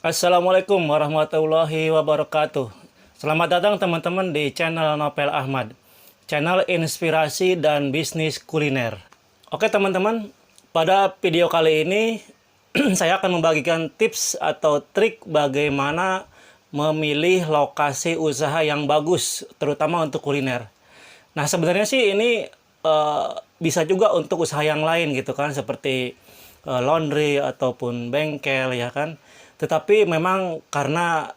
Assalamualaikum warahmatullahi wabarakatuh. Selamat datang teman-teman di channel Nopel Ahmad, channel inspirasi dan bisnis kuliner. Oke teman-teman, pada video kali ini saya akan membagikan tips atau trik bagaimana memilih lokasi usaha yang bagus, terutama untuk kuliner. Nah sebenarnya sih ini bisa juga untuk usaha yang lain gitu kan, seperti laundry ataupun bengkel ya kan. Tetapi memang karena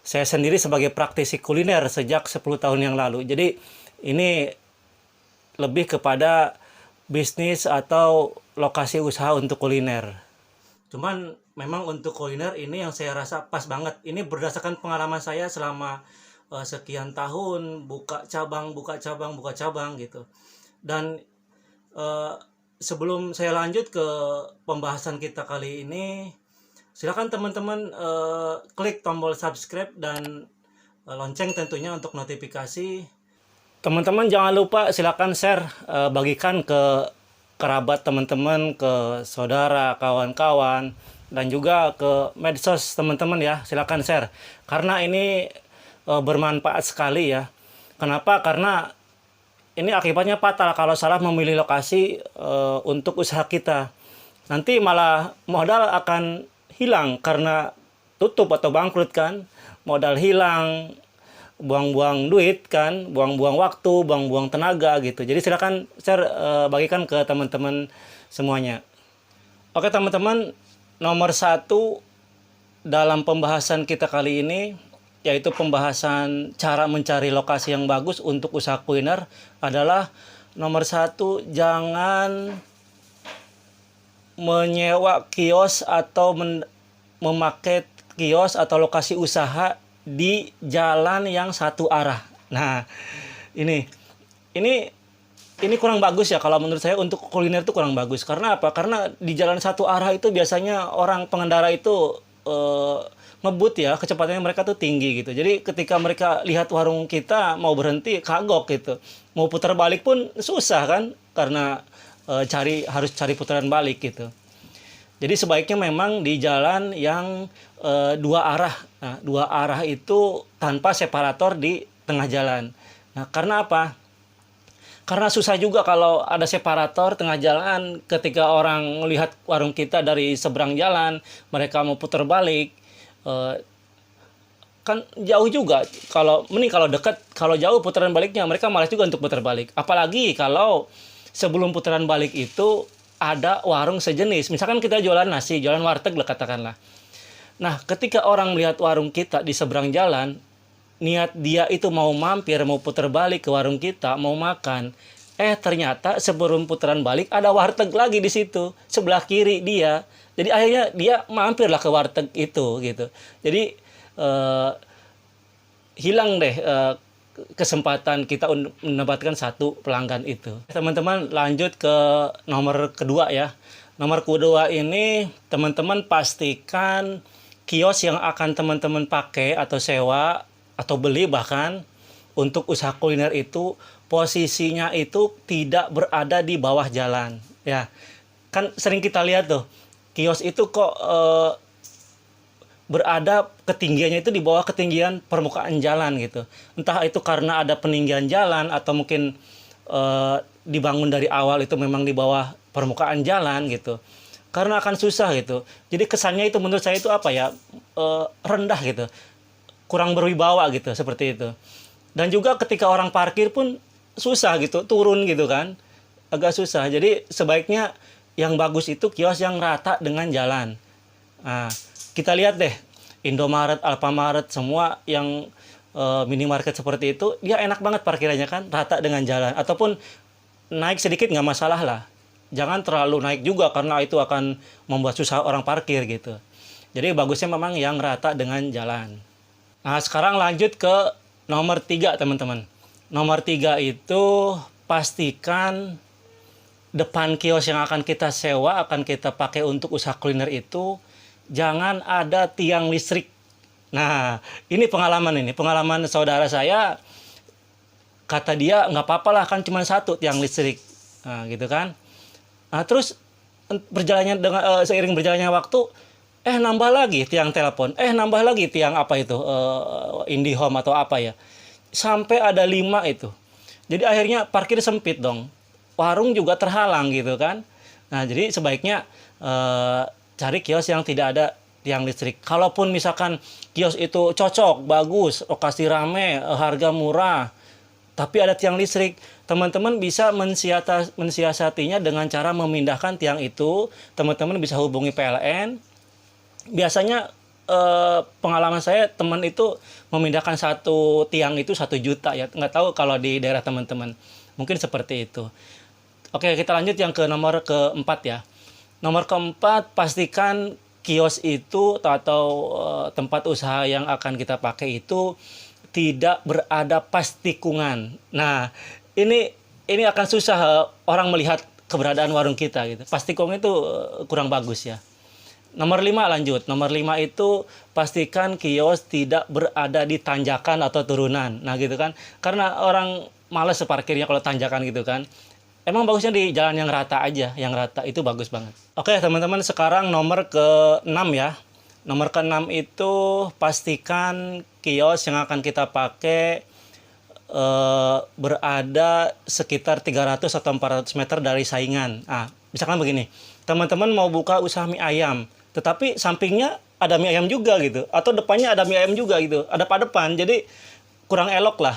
saya sendiri sebagai praktisi kuliner sejak 10 tahun yang lalu. Jadi ini lebih kepada bisnis atau lokasi usaha untuk kuliner. Cuman memang untuk kuliner ini yang saya rasa pas banget. Ini berdasarkan pengalaman saya selama sekian tahun buka cabang, buka cabang, buka cabang gitu. Dan eh, sebelum saya lanjut ke pembahasan kita kali ini, silakan teman-teman klik tombol subscribe dan lonceng tentunya untuk notifikasi. Teman-teman jangan lupa silakan share, bagikan ke kerabat teman-teman, ke saudara, kawan-kawan, dan juga ke medsos teman-teman ya. Silakan share karena ini bermanfaat sekali ya. Kenapa? Karena ini akibatnya fatal kalau salah memilih lokasi untuk usaha kita. Nanti malah modal akan hilang karena tutup atau bangkrut kan. Modal hilang, buang-buang duit kan, buang-buang waktu, buang-buang tenaga gitu. Jadi silakan share, bagikan ke teman-teman semuanya. Oke teman-teman, nomor satu dalam pembahasan kita kali ini, yaitu pembahasan cara mencari lokasi yang bagus untuk usaha kuliner adalah nomor satu, jangan menyewa kios atau memakai kios atau lokasi usaha di jalan yang satu arah. Nah, ini ini kurang bagus ya kalau menurut saya untuk kuliner itu kurang bagus. Karena apa? Karena di jalan satu arah itu biasanya orang pengendara itu ngebut ya, kecepatannya mereka tuh tinggi gitu. Jadi ketika mereka lihat warung kita mau berhenti kagok gitu. Mau putar balik pun susah kan karena harus cari putaran balik gitu. Jadi sebaiknya memang di jalan yang dua arah. Nah, dua arah itu tanpa separator di tengah jalan. Nah, karena apa? Karena susah juga kalau ada separator tengah jalan ketika orang melihat warung kita dari seberang jalan, mereka mau putar balik. Kan jauh juga. Kalau dekat, kalau jauh putaran baliknya mereka malas juga untuk putar balik. Apalagi kalau sebelum putaran balik itu ada warung sejenis. Misalkan kita jualan nasi, jualan warteg lah katakanlah. Nah, ketika orang melihat warung kita di seberang jalan, niat dia itu mau mampir, mau putar balik ke warung kita, mau makan. Ternyata sebelum putaran balik ada warteg lagi di situ, sebelah kiri dia. Jadi akhirnya dia mampirlah ke warteg itu gitu. Jadi hilang deh kesempatan kita untuk mendapatkan satu pelanggan itu. Teman-teman lanjut ke nomor kedua ya. Nomor kedua ini teman-teman pastikan kios yang akan teman-teman pakai atau sewa atau beli bahkan untuk usaha kuliner itu posisinya itu tidak berada di bawah jalan ya. Kan sering kita lihat tuh kios itu kok berada ketinggiannya itu di bawah ketinggian permukaan jalan gitu. Entah itu karena ada peninggian jalan atau mungkin dibangun dari awal itu memang di bawah permukaan jalan gitu. Karena akan susah gitu. Jadi kesannya itu menurut saya itu apa ya, rendah gitu. Kurang berwibawa gitu, seperti itu. Dan juga ketika orang parkir pun susah gitu, turun gitu kan. Agak susah. Jadi sebaiknya yang bagus itu kios yang rata dengan jalan. Nah, kita lihat deh, Indomaret, Alfamaret, semua yang minimarket seperti itu, dia enak banget parkirannya kan, rata dengan jalan. Ataupun naik sedikit nggak masalah lah. Jangan terlalu naik juga karena itu akan membuat susah orang parkir gitu. Jadi bagusnya memang yang rata dengan jalan. Nah sekarang lanjut ke nomor 3 teman-teman. Nomor 3 itu pastikan depan kios yang akan kita sewa, akan kita pakai untuk usaha kuliner itu jangan ada tiang listrik. Nah, ini pengalaman saudara saya. Kata dia nggak apa-apa lah kan cuma satu tiang listrik. Nah, gitu kan. Nah, terus seiring berjalannya waktu, nambah lagi tiang telepon, nambah lagi tiang apa itu, IndiHome atau apa ya, sampai ada 5 itu. Jadi akhirnya parkir sempit dong, warung juga terhalang gitu kan. Nah jadi sebaiknya cari kios yang tidak ada tiang listrik. Kalaupun misalkan kios itu cocok, bagus, lokasi rame, harga murah, tapi ada tiang listrik, teman-teman bisa mensiasatinya dengan cara memindahkan tiang itu. Teman-teman bisa hubungi PLN. Biasanya pengalaman saya, teman itu memindahkan satu tiang itu 1 juta ya. Nggak tahu kalau di daerah teman-teman. Mungkin seperti itu. Oke, kita lanjut yang ke nomor keempat ya. Nomor keempat, pastikan kios itu atau tempat usaha yang akan kita pakai itu tidak berada pas tikungan. Nah, ini akan susah orang melihat keberadaan warung kita gitu. Pas tikung itu kurang bagus ya. Nomor 5 lanjut. Nomor 5 itu pastikan kios tidak berada di tanjakan atau turunan. Nah, gitu kan. Karena orang malas parkirnya kalau tanjakan gitu kan. Emang bagusnya di jalan yang rata aja, yang rata itu bagus banget. Oke, teman-teman, sekarang nomor ke-6 ya. Nomor ke-6 itu pastikan kios yang akan kita pakai berada sekitar 300 atau 400 meter dari saingan. Nah, misalkan begini, teman-teman mau buka usaha mie ayam, tetapi sampingnya ada mie ayam juga gitu, atau depannya ada mie ayam juga gitu, ada depan, jadi kurang elok lah.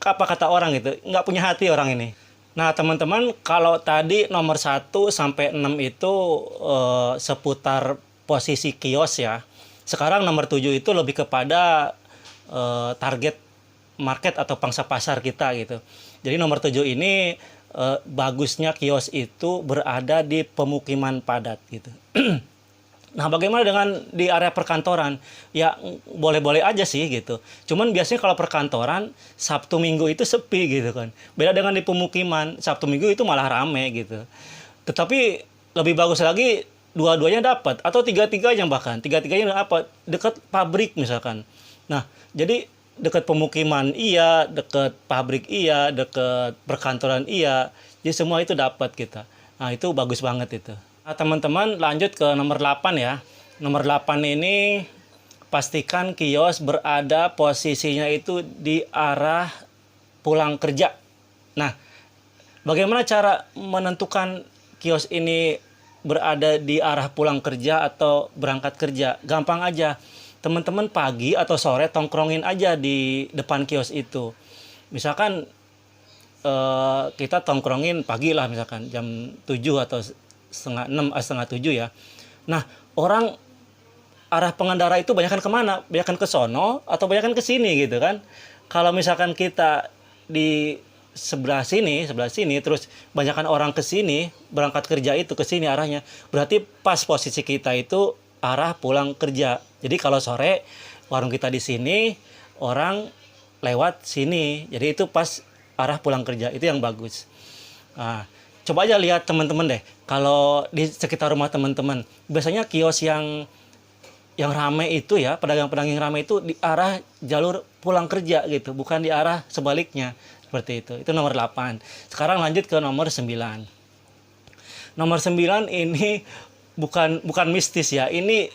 Apa kata orang gitu, nggak punya hati orang ini. Nah, teman-teman, kalau tadi nomor 1 sampai 6 itu seputar posisi kios ya. Sekarang nomor 7 itu lebih kepada target market atau pangsa pasar kita gitu. Jadi nomor 7 ini bagusnya kios itu berada di pemukiman padat gitu. Nah, bagaimana dengan di area perkantoran? Ya, boleh-boleh aja sih gitu. Cuman biasanya kalau perkantoran, Sabtu Minggu itu sepi gitu kan. Beda dengan di pemukiman, Sabtu Minggu itu malah rame gitu. Tetapi lebih bagus lagi, dua-duanya dapat. Atau tiga-tiganya bahkan. Tiga-tiganya apa? Dekat pabrik misalkan. Nah, jadi dekat pemukiman iya, dekat pabrik iya, dekat perkantoran iya. Jadi semua itu dapat kita. Nah, itu bagus banget itu. Nah, teman-teman, lanjut ke nomor 8 ya. Nomor 8 ini pastikan kios berada posisinya itu di arah pulang kerja. Nah, bagaimana cara menentukan kios ini berada di arah pulang kerja atau berangkat kerja? Gampang aja. Teman-teman pagi atau sore tongkrongin aja di depan kios itu. Misalkan kita tongkrongin pagi lah, misalkan jam 7 atau setengah 6, setengah 7 ya. Nah, orang arah pengendara itu banyakkan kemana? Banyakkan ke sono atau banyakkan ke sini gitu kan. Kalau misalkan kita di sebelah sini, terus banyakkan orang ke sini, berangkat kerja itu ke sini arahnya, berarti pas posisi kita itu arah pulang kerja. Jadi kalau sore warung kita di sini, orang lewat sini. Jadi itu pas arah pulang kerja, itu yang bagus. Nah, coba aja lihat teman-teman deh, kalau di sekitar rumah teman-teman, biasanya kios yang rame itu ya, pedagang-pedagang yang rame itu di arah jalur pulang kerja gitu, bukan di arah sebaliknya, seperti itu. Itu nomor 8. Sekarang lanjut ke nomor 9. Nomor 9 ini bukan mistis ya, ini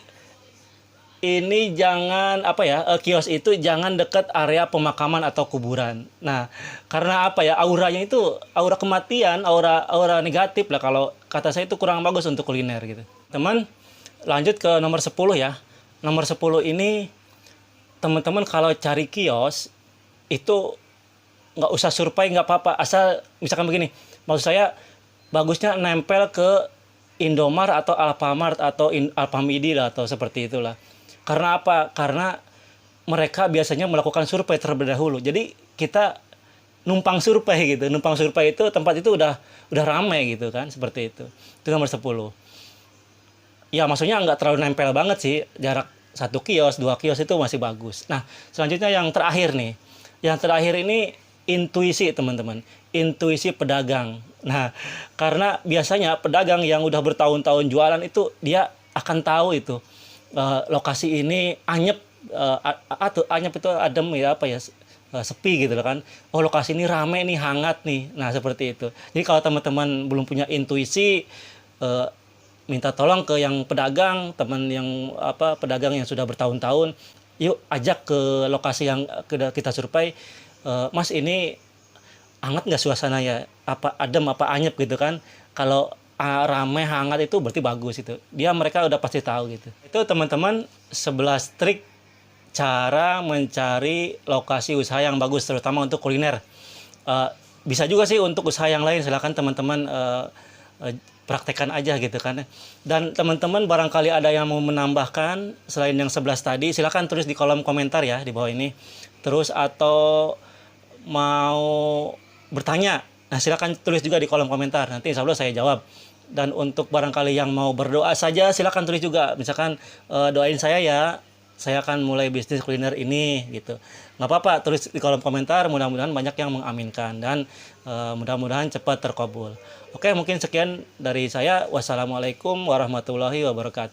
jangan apa ya, kios itu jangan dekat area pemakaman atau kuburan. Nah, karena apa ya, auranya itu aura kematian, aura negatif lah, kalau kata saya itu kurang bagus untuk kuliner gitu. Teman, lanjut ke nomor 10 ya. Nomor 10 ini teman-teman kalau cari kios itu nggak usah survei, nggak apa-apa, asal misalkan begini, maksud saya bagusnya nempel ke Indomart atau Alfamart atau Alfamidi lah, atau seperti itulah. Karena apa? Karena mereka biasanya melakukan survei terlebih dahulu. Jadi kita numpang survei gitu. Numpang survei itu tempat itu udah ramai gitu kan, seperti itu. Itu nomor 10. Ya maksudnya nggak terlalu nempel banget sih. Jarak 1 kios, 2 kios itu masih bagus. Nah, selanjutnya yang terakhir nih. Yang terakhir ini intuisi teman-teman. Intuisi pedagang. Nah, karena biasanya pedagang yang udah bertahun-tahun jualan itu dia akan tahu itu. Lokasi ini anyep, atau anyep itu adem ya, apa ya, sepi gitu kan. Oh, lokasi ini rame nih, hangat nih. Nah, seperti itu. Jadi kalau teman-teman belum punya intuisi, minta tolong ke yang pedagang, teman yang pedagang yang sudah bertahun-tahun, yuk ajak ke lokasi yang kita survei. Mas, ini hangat nggak suasananya? Apa adem, apa anyep gitu kan? Kalau ramai hangat itu berarti bagus itu. Mereka udah pasti tahu gitu. Itu teman-teman 11 trik cara mencari lokasi usaha yang bagus, terutama untuk kuliner. Bisa juga sih untuk usaha yang lain, silakan teman-teman praktekkan aja gitu kan. Dan teman-teman barangkali ada yang mau menambahkan selain yang 11 tadi, silakan tulis di kolom komentar ya di bawah ini. Terus atau mau bertanya, nah silakan tulis juga di kolom komentar, nanti insya Allah saya jawab. Dan untuk barangkali yang mau berdoa saja, silakan tulis juga, misalkan doain saya ya, saya akan mulai bisnis kuliner ini gitu. Nggak apa-apa, tulis di kolom komentar, mudah-mudahan banyak yang mengaminkan dan mudah-mudahan cepat terkabul. Oke, mungkin sekian dari saya. Wassalamualaikum warahmatullahi wabarakatuh.